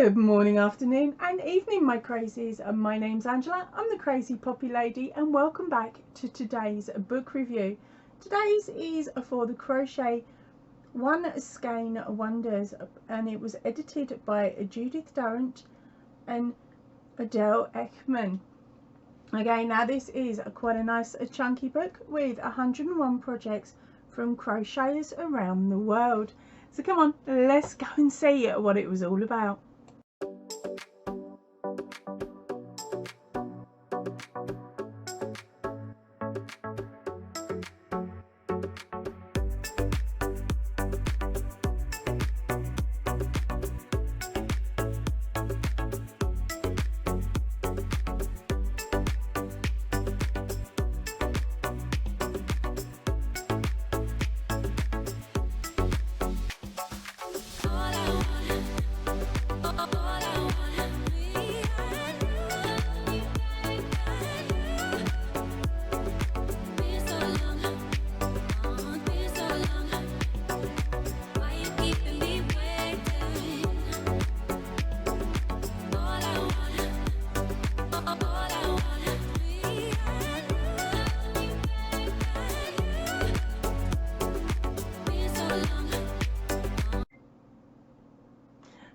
Good morning, afternoon and evening, my crazies. My name's Angela, I'm the Crazy Poppy Lady, and welcome back to today's book review. Today's is for the Crochet One Skein Wonders, and it was edited by Judith Durant and Eckman. Okay, now this is quite a nice chunky book with 101 projects from crocheters around the world. So come on, let's go and see what it was all about.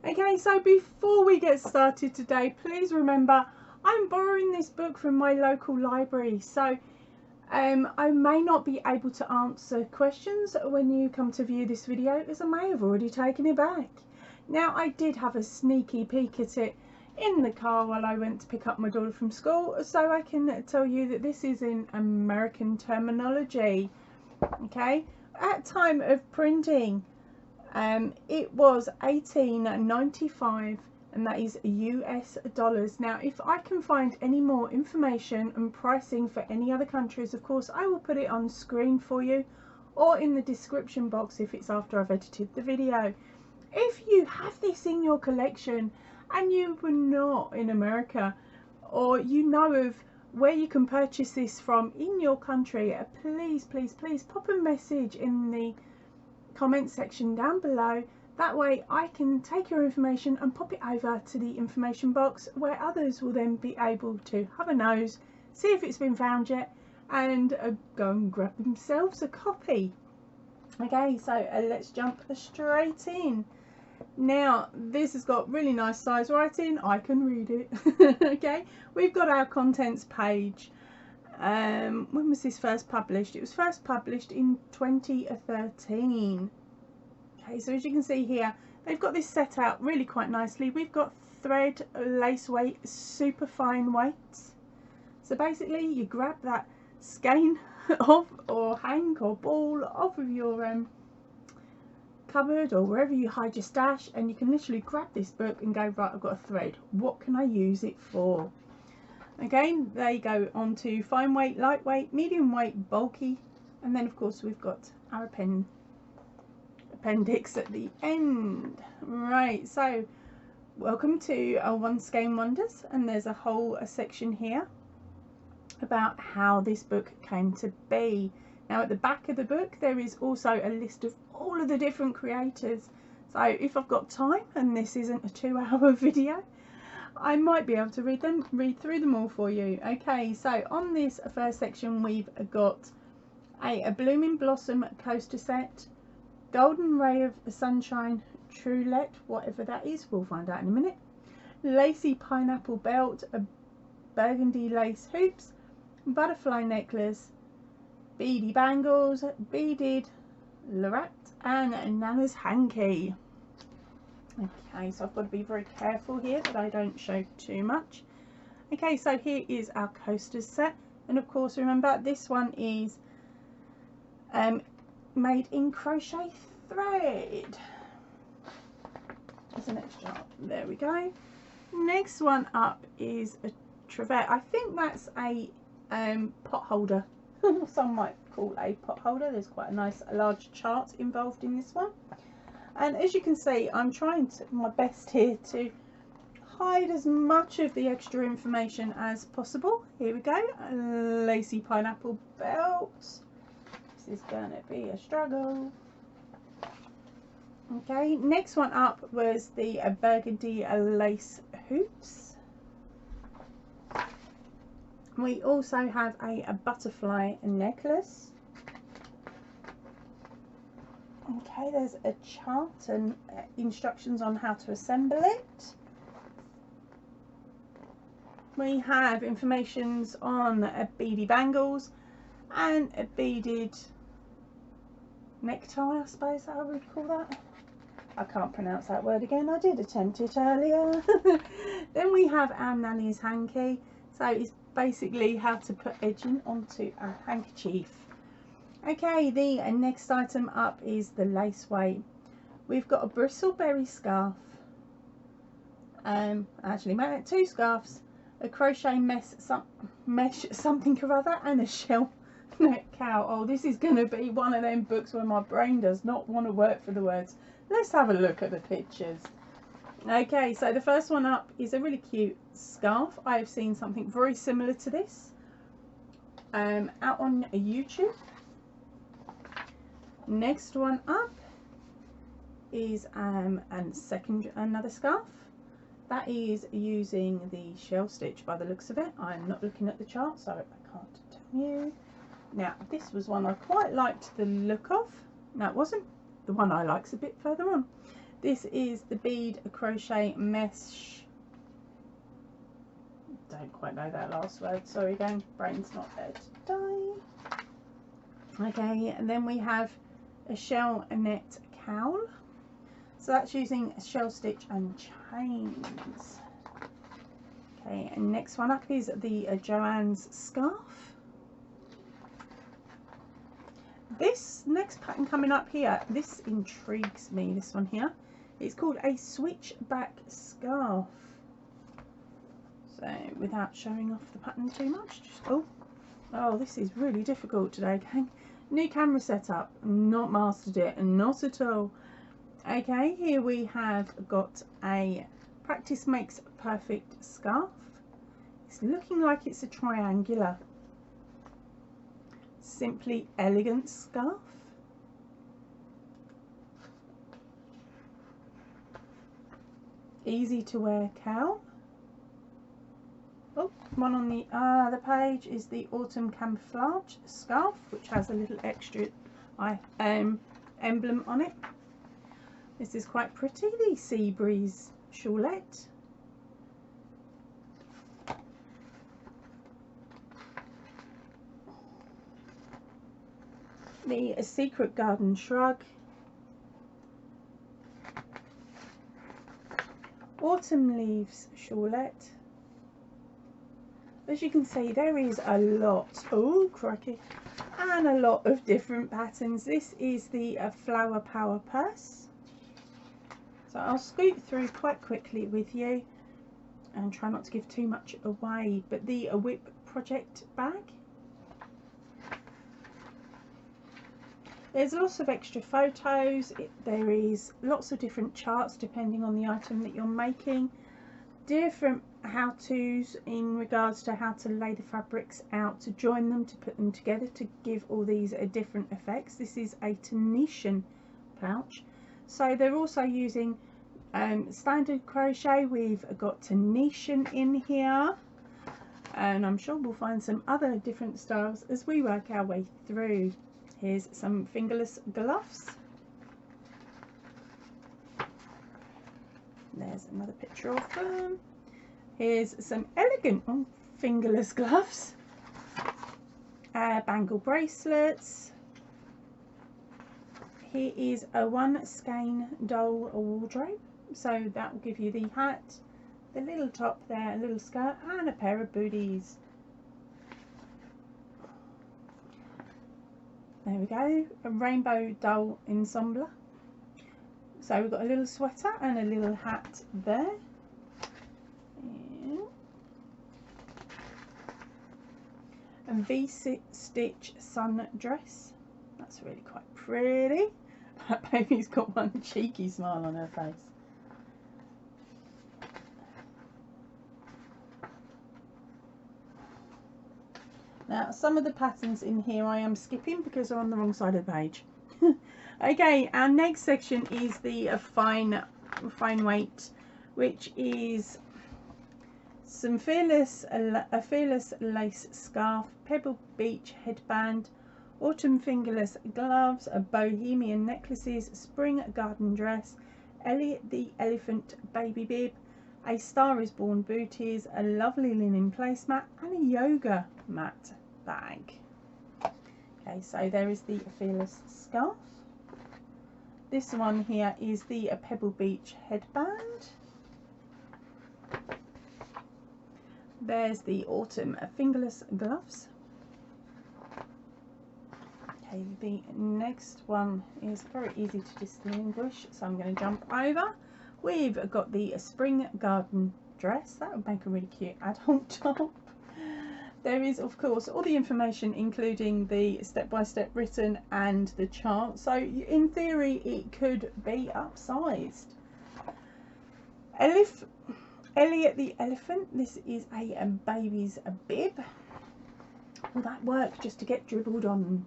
Okay, so before we get started today, please remember I'm borrowing this book from my local library, so I may not be able to answer questions when you come to view this video, as I may have already taken it back. Now, I did have a sneaky peek at it in the car while I went to pick up my daughter from school, so I can tell you that this is in American terminology. Okay, at time of printing, it was $18.95, and that is US dollars. Now, if I can find any more information and pricing for any other countries, of course I will put it on screen for you, or in the description box if it's after I've edited the video. If you have this in your collection and you were not in America, or you know of where you can purchase this from in your country, please pop a message in the comment section down below. That way I can take your information and pop it over to the information box, where others will then be able to have a nose, see if it's been found yet, and go and grab themselves a copy. Okay, so let's jump straight in. Now, this has got really nice size writing, I can read it. Okay, we've got our contents page. When was this first published? It was first published in 2013. Okay, so as you can see here, they've got this set out really quite nicely. We've got thread, lace weight, super fine weights. So basically you grab that skein off, or hank or ball off of your cupboard or wherever you hide your stash, and you can literally grab this book and go, right, I've got a thread, what can I use it for? Again, they go on to fine weight, lightweight, medium weight, bulky, and then of course we've got our appendix at the end. Right, so welcome to One Skein Wonders, and there's a whole section here about how this book came to be. Now, at the back of the book there is also a list of all of the different creators, so if I've got time and this isn't a 2-hour video, I might be able to read through them all for you. Okay, so on this first section we've got a Blooming Blossom coaster set, Golden Ray of Sunshine Trulet, whatever that is, we'll find out in a minute, Lacy Pineapple Belt, a Burgundy Lace Hoops, Butterfly Necklace, Beady Bangles, Beaded Lorette, and Nana's Hanky. Okay, so I've got to be very careful here that I don't show too much. Okay, so here is our coasters set, and of course remember this one is made in crochet thread. There's an extra, there we go. Next one up is a trivet. I think that's a pot holder. Some might call a pot holder. There's quite a nice large chart involved in this one. And as you can see, I'm trying my best here to hide as much of the extra information as possible. Here we go, Lacy Pineapple Belt. This is going to be a struggle. Okay, next one up was the burgundy lace hoops. We also have a butterfly necklace. Okay, there's a chart and instructions on how to assemble it. We have informations on beady bangles and a beaded necktie, I suppose I would call that. I can't pronounce that word again, I did attempt it earlier. Then we have our Nanny's hanky. So it's basically how to put edging onto a handkerchief. Okay, the next item up is the lace weight. We've got a bristleberry scarf. Actually, made it 2 scarves, a crochet mesh something or other, and a shell neck cowl. Oh, this is going to be one of them books where my brain does not want to work for the words. Let's have a look at the pictures. Okay, so the first one up is a really cute scarf. I have seen something very similar to this out on YouTube. Next one up is another scarf. That is using the shell stitch by the looks of it. I'm not looking at the chart, so I can't tell you. Now, this was one I quite liked the look of. No, it wasn't. The one I like's a bit further on. This is the bead crochet mesh. Don't quite know that last word. Sorry again, brain's not there today. Okay, and then we have a shell net cowl. So that's using shell stitch and chains. Okay, and next one up is the Joanne's scarf. This next pattern coming up here, this intrigues me, this one here. It's called a switchback scarf. So without showing off the pattern too much, just, oh, this is really difficult today, gang. New camera setup, not mastered it, not at all. Okay, here we have got a practice makes perfect scarf. It's looking like it's a triangular, simply elegant scarf. Easy to wear cowl. Oh, one on the page is the autumn camouflage scarf, which has a little extra emblem on it. This is quite pretty, the sea breeze shawlette. The secret garden shrug. Autumn leaves shawlette. As you can see, there is a lot, oh crikey, and a lot of different patterns. This is the flower power purse. So I'll scoot through quite quickly with you and try not to give too much away. But the whip project bag. There's lots of extra photos. There is lots of different charts depending on the item that you're making. Different how-tos in regards to how to lay the fabrics out, to join them, to put them together, to give all these different effects. This is a Tunisian pouch. So they're also using standard crochet. We've got Tunisian in here. And I'm sure we'll find some other different styles as we work our way through. Here's some fingerless gloves. There's another picture of them. Here's some elegant fingerless gloves. Bangle bracelets. Here is a one Skein doll wardrobe. So that will give you the hat, the little top there, a little skirt, and a pair of booties. There we go, a rainbow doll ensemble. So we've got a little sweater and a little hat there. A V-stitch sundress. That's really quite pretty. That baby's got one cheeky smile on her face. Now, some of the patterns in here I am skipping because they're on the wrong side of the page. Okay, our next section is the fine weight, which is some a fearless lace scarf, Pebble Beach headband, autumn fingerless gloves, bohemian necklaces, spring garden dress, Elliot the elephant baby bib, a Star is Born booties, a lovely linen placemat, and a yoga mat bag. Okay, so there is the fearless scarf. This one here is the Pebble Beach headband. There's the autumn fingerless gloves. Okay, the next one is very easy to distinguish, so I'm going to jump over. We've got the spring garden dress. That would make a really cute adult top. There is, of course, all the information, including the step-by-step written and the chart. So in theory, it could be upsized. Elliot the elephant. This is a baby's bib. Will that work just to get dribbled on?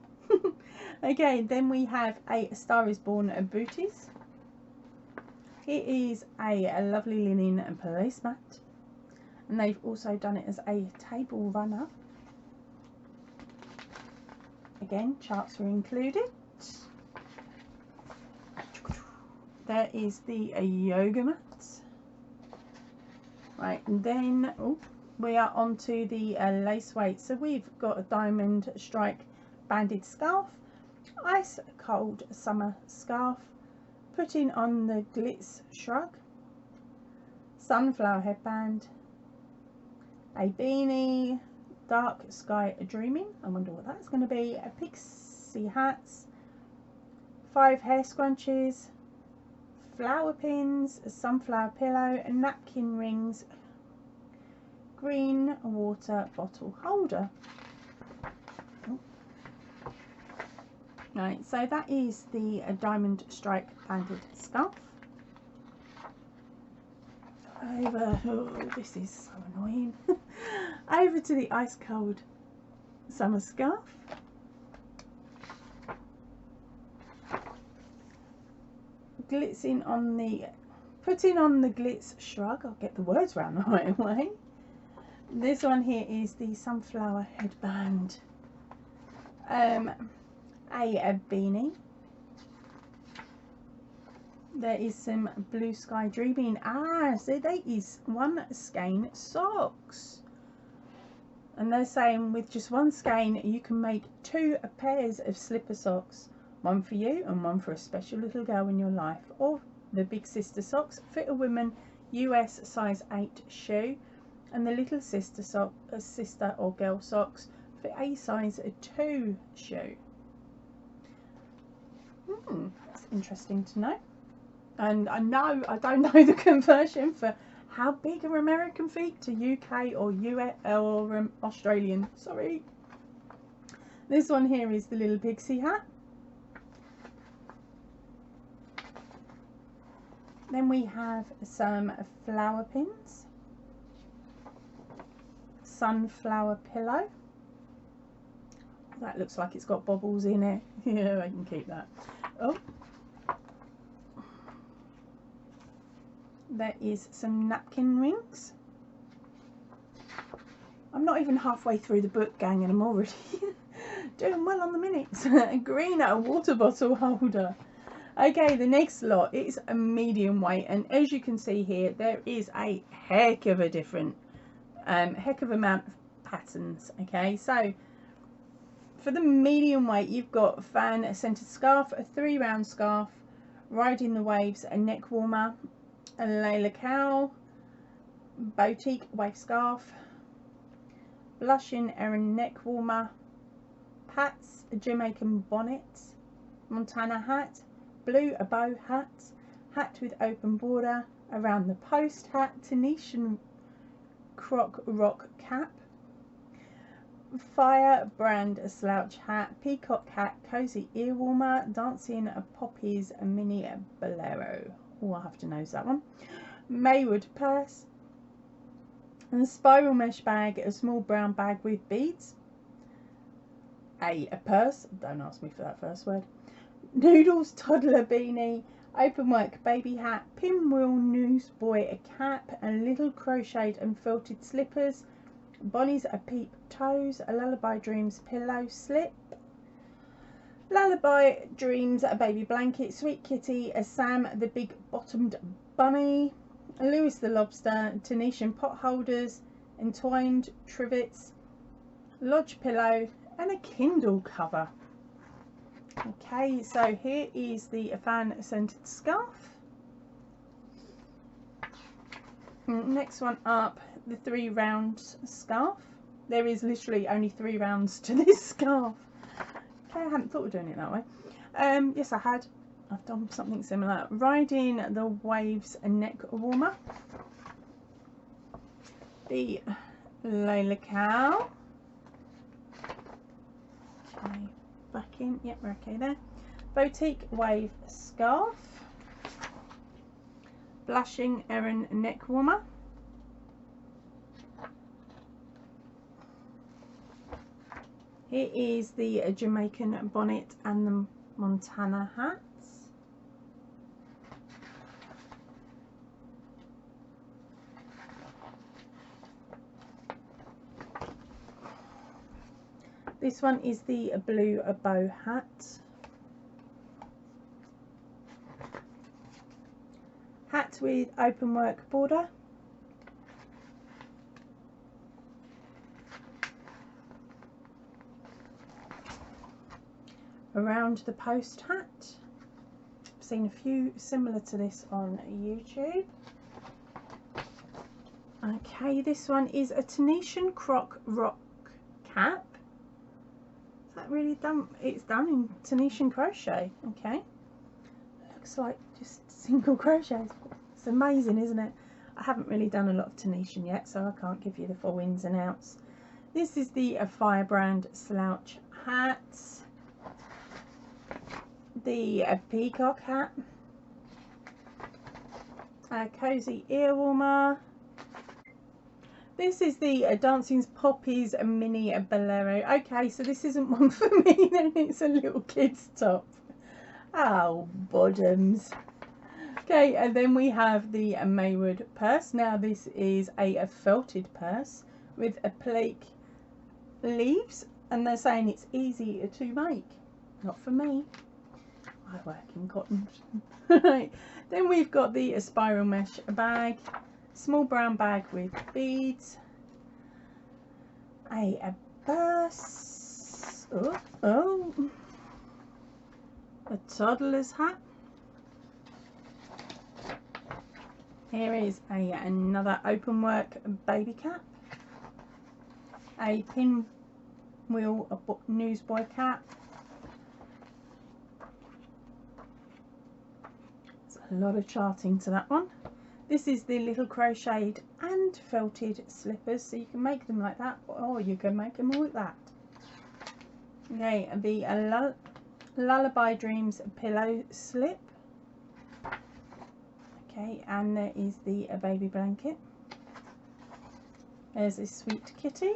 Okay, then we have a Star is Born booties. It is a lovely linen placemat. And they've also done it as a table runner. Again, charts are included. There is the yoga mat. Right, and then we are on to the lace weight. So we've got a diamond strike banded scarf, ice cold summer scarf, putting on the glitz shrug, sunflower headband, a beanie, dark sky dreaming, I wonder what that's going to be, a pixie hats, 5 hair scrunchies, flower pins, a sunflower pillow, and napkin rings, green water bottle holder. Right, so that is the diamond strike banded scarf. This is so annoying. Over to the ice cold summer scarf. Putting on the glitz shrug. I'll get the words round the right way. This one here is the sunflower headband. A beanie. There is some blue sky dreaming. So there is one skein socks. And they're saying with just one skein you can make 2 pairs of slipper socks. One for you and one for a special little girl in your life. Or the big sister socks fit a woman US size 8 shoe. And the little sister sock, sister or girl socks fit a size 2 shoe. That's interesting to know. And I don't know the conversion for how big are American feet to UK or US or Australian. Sorry. This one here is the little pixie hat. Then we have some flower pins, sunflower pillow. That looks like it's got bobbles in it. Yeah, I can keep that. Oh. There is some napkin rings. I'm not even halfway through the book, gang, and I'm already doing well on the minutes. A green water bottle holder. Okay, the next lot is a medium weight, and as you can see here, there is a heck of a amount of patterns. Okay, so for the medium weight, you've got a fan centered scarf, a 3-round scarf, riding the waves, a neck warmer, a Layla cowl, boutique wave scarf, blushing Erin neck warmer, Pat's Jamaican bonnet, Montana hat, blue bow hat, hat with open border, around the post hat, Tunisian croc rock cap, fire brand slouch hat, peacock hat, cozy ear warmer, dancing poppies mini bolero. Oh, I'll have to nose that one. Maywood purse, and a spiral mesh bag, a small brown bag with beads, a purse, don't ask me for that first word, Noodles toddler beanie, openwork baby hat, pinwheel newsboy a cap, and little crocheted and felted slippers, Bonnie's a peep toes, a lullaby dreams pillow slip, lullaby dreams a baby blanket, sweet kitty, a Sam the big bottomed bunny, Lewis the lobster, Tanetian pot holders, entwined trivets, lodge pillow, and a Kindle cover. Okay, so here is the fan scented scarf. Next one up, the 3 rounds scarf. There is literally only 3 rounds to this scarf. Okay, I hadn't thought of doing it that way. Yes, I had. I've done something similar. Riding the Waves neck warmer. The Layla cow. Okay, back in. Yep, we're okay there. Boutique wave scarf. Blushing Erin neck warmer. Here is the Jamaican bonnet and the Montana hats. This one is the blue bow hat. Hat with open work border. Around the post hat. I've seen a few similar to this on YouTube. Okay, this one is a Tanetian croc rock cap. Is that really done? It's done in Tanetian crochet. Okay, looks like just single crochets. It's amazing, isn't it? I haven't really done a lot of Tanetian yet, so I can't give you the full ins and outs. This is the Firebrand slouch hat. The peacock hat, a cozy ear warmer. This is the Dancing Poppies mini bolero. Okay, so this isn't one for me then, it's a little kid's top. Oh, bottoms. Okay, and then we have the Maywood purse. Now this is a felted purse with a plaque leaves, and they're saying it's easy to make. Not for me. I work in cotton. Right, then we've got the spiral mesh bag, small brown bag with beads, a purse, a toddler's hat. Here is another open work baby cap, a pinwheel newsboy cap. A lot of charting to that one. This is the little crocheted and felted slippers, so you can make them like that, or you can make them like that. Okay, the Lullaby Dreams pillow slip. Okay, and there is the baby blanket. There's a sweet kitty.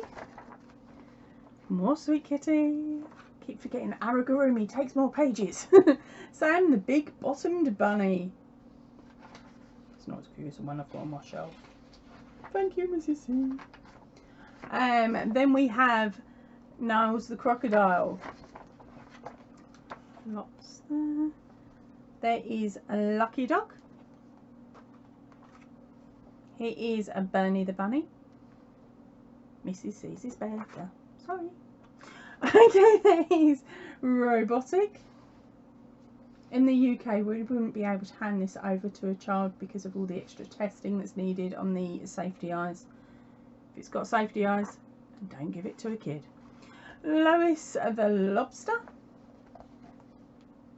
More sweet kitty. Keep forgetting Aragorumi takes more pages. Sam the big bottomed bunny. It's not as cute as the one I've got on my shelf. Thank you, Mrs. C. Then we have Niles the crocodile. Lots there. There is a Lucky Dog. Here is a Bernie the bunny. Mrs. C's is better. Sorry. Okay, there is Robotic. In the UK, we wouldn't be able to hand this over to a child because of all the extra testing that's needed on the safety eyes. If it's got safety eyes, don't give it to a kid. Lois the lobster.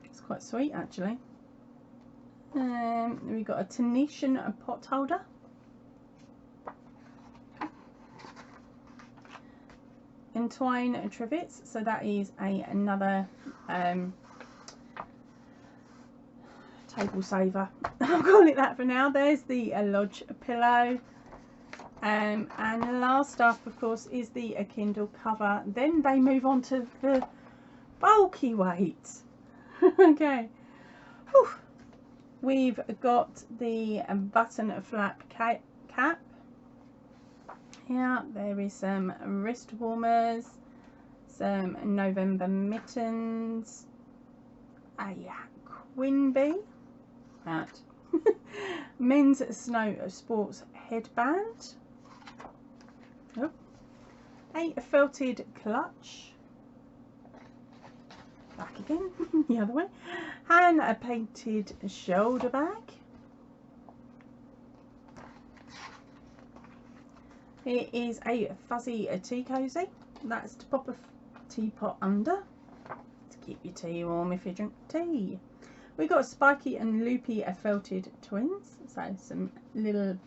It's quite sweet, actually. We've got a Tanetian pot holder. Entwine trivets, so that is another table saver. I'll call it that for now. There's the lodge pillow, and last up, of course, is the Kindle cover. Then they move on to the bulky weights. Okay. Whew. We've got the button flap cap. Here, there is some wrist warmers, some November mittens, a Quimby, that men's snow sports headband, oh, a felted clutch, back again, the other way, and a painted shoulder bag. Here is a fuzzy tea cosy. That's to pop a teapot under to keep your tea warm if you drink tea. We've got spiky and loopy felted twins. So some little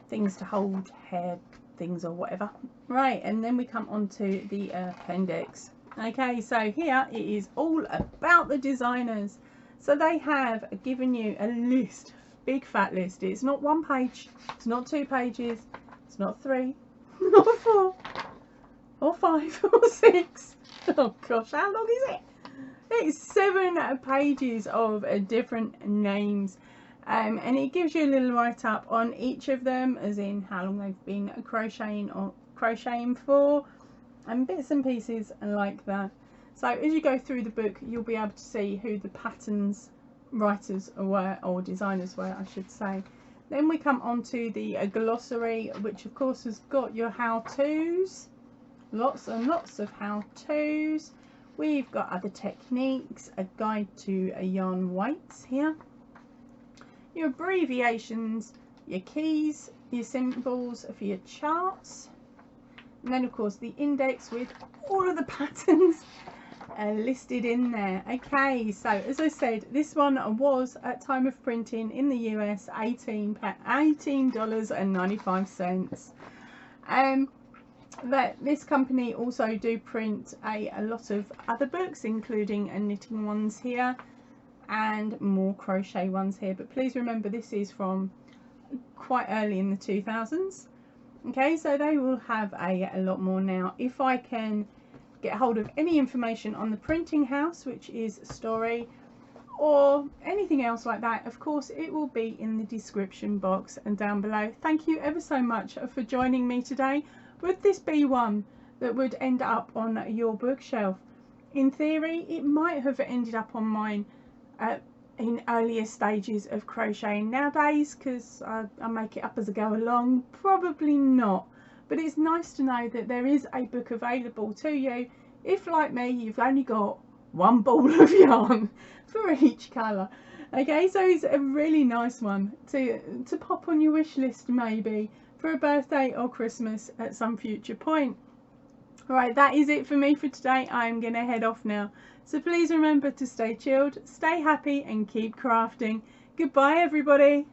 things to hold hair things or whatever. Right, and then we come on to the appendix. Okay, so here it is all about the designers. So they have given you a list. Big fat list. It's not 1 page, it's not 2 pages, it's not 3, not 4 or 5 or 6. Oh gosh, how long is it? It's 7 pages of different names, and it gives you a little write up on each of them, as in how long they've been crocheting or crocheting for, and bits and pieces like that. So as you go through the book, you'll be able to see who the patterns writers were, or designers were, I should say. Then we come on to the glossary, which of course has got your how-tos, lots and lots of how-tos. We've got other techniques, a guide to yarn weights here, your abbreviations, your keys, your symbols for your charts, and then of course the index with all of the patterns listed in there. Okay, so as I said, this one was at time of printing in the US $18.95. But this company also do print a lot of other books, including knitting ones here and more crochet ones here, but please remember this is from quite early in the 2000s. Okay, so they will have a lot more now. If I can get hold of any information on the printing house, which is Story, or anything else like that, of course it will be in the description box and down below. Thank you ever so much for joining me today. Would this be one that would end up on your bookshelf? In theory, it might have ended up on mine in earlier stages of crocheting. Nowadays, because I make it up as I go along, probably not. But it's nice to know that there is a book available to you if, like me, you've only got 1 ball of yarn for each colour. Okay, so it's a really nice one to pop on your wish list, maybe for a birthday or Christmas at some future point. Alright, that is it for me for today. I'm going to head off now. So please remember to stay chilled, stay happy and keep crafting. Goodbye everybody.